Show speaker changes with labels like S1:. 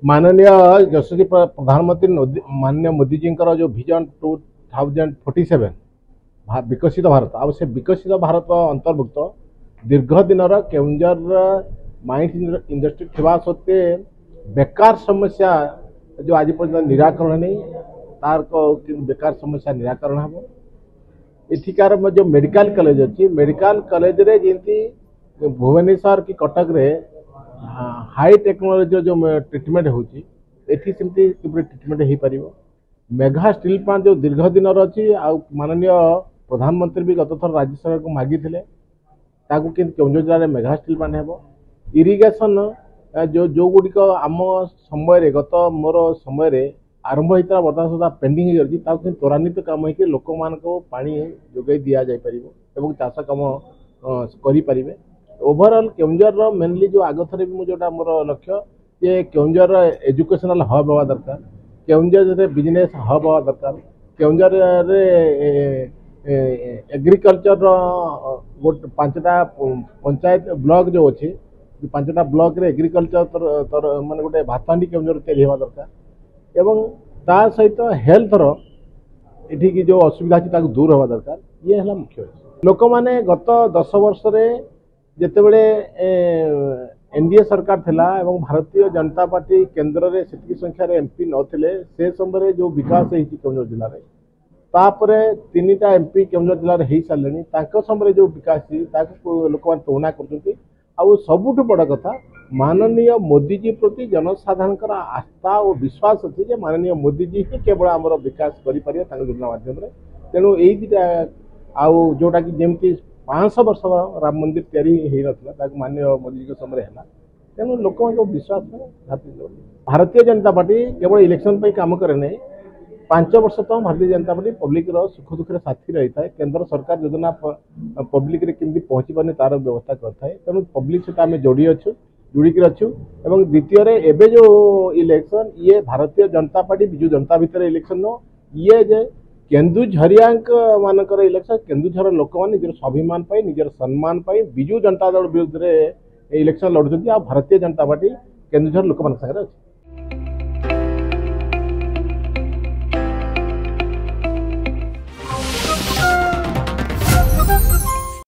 S1: माननीय यशस्वी प्रधानमंत्री माननीय मोदी जी जो विजन 2047 विकसित भारत आ से विकसित भारत अंतर्भुक्त दीर्घ दिन केउंझर माइंस इंडस्ट्री थिबा सत्वे बेकार समस्या जो आज पर्यटन निराकरण नहीं तार बेकार समस्या निराकरण हम एठिकार जो मेडिकल कॉलेज अच्छी मेडिकल कॉलेज रे जमी भुवनेश्वर कि कटक रे हाई टेक्नोलोजी जो ट्रिटमेंट होती ट्रिटमेंट हो पार मेगा स्टील प्लांट जो दीर्घ दिन अच्छी माननीय प्रधानमंत्री भी गत थर राज्य सरकार को मागी केउंझर जिले में मेगा स्टील प्लांट हो इरिगेशन जो गुड़िक आम समय गत मोर समय आरंभ होता बर्तमान सुधा पेंडिंग हो त्वरान्वित काम हो लोक मान पानी जोगाई दि जापर चाष कम करें ओवरऑल केउंझर मेनली जो आग थर भी जोटा मोर लक्ष्य ये केउंझर एजुकेशनल हब हवा दरकार केउंझर बिजनेस हब हवा दरकार केउंझर एग्रीकल्चर गोटे 5टा पंचायत ब्लॉक जो अच्छे 5टा ब्लॉक रे एग्रीकल्चर माने गोटे भातहांडी केउंझर तैयारी हवा दरकार एवं ता सहित हेल्थ रो जो असुविधा अच्छी दूर हवा दरकार ये है मुख्य लोक मैंने गत 10 वर्ष रे जितेबले एनडीए सरकार थिला एवं भारतीय जनता पार्टी केंद्र में से संख्यार एमपी नथिले से समय जो विकास केउंझर जिले में तापर 3टा एमपी केउंझर जिले में हो सारे समय जो विकास लोक मैंने तुलना कर सबुठ बड़ कथा माननीय मोदी जी प्रति जनसाधारण आस्था और विश्वास अच्छी जे माननीय मोदी जी ही केवल आम विकास योजना माध्यम तेणु यही आउ जोटा कि जमी 500 वर्ष राम मंदिर तैयारी होता माननीय मोदी जी समय है तेणु लोक विश्वास भारतीय जनता पार्टी केवल इलेक्शन कम करे नहीं 5 वर्ष तक भारतीय जनता पार्टी पब्लिक सुख दुख साथी रही है केंद्र सरकार योजना पब्लिक केमती पहुँची पारे तार व्यवस्था करए तेणु पब्लिक सहित आम जोड़ी अच्छु जुड़िकी अच्छु और द्वितीय एवं जो इलेक्शन ये भारतीय जनता पार्टी विजु जनता भितर इलेक्शन न ये जे केन्दुझरिया मानकर इलेक्शन केन्दुझर लोक मैंने निजर स्वाभिमान निजर सम्मान विजु जनता दल विरुद्ध इलेक्शन लड़ुंट आ भारतीय जनता पार्टी केन्दुझर लोक मान सागर अच्छे।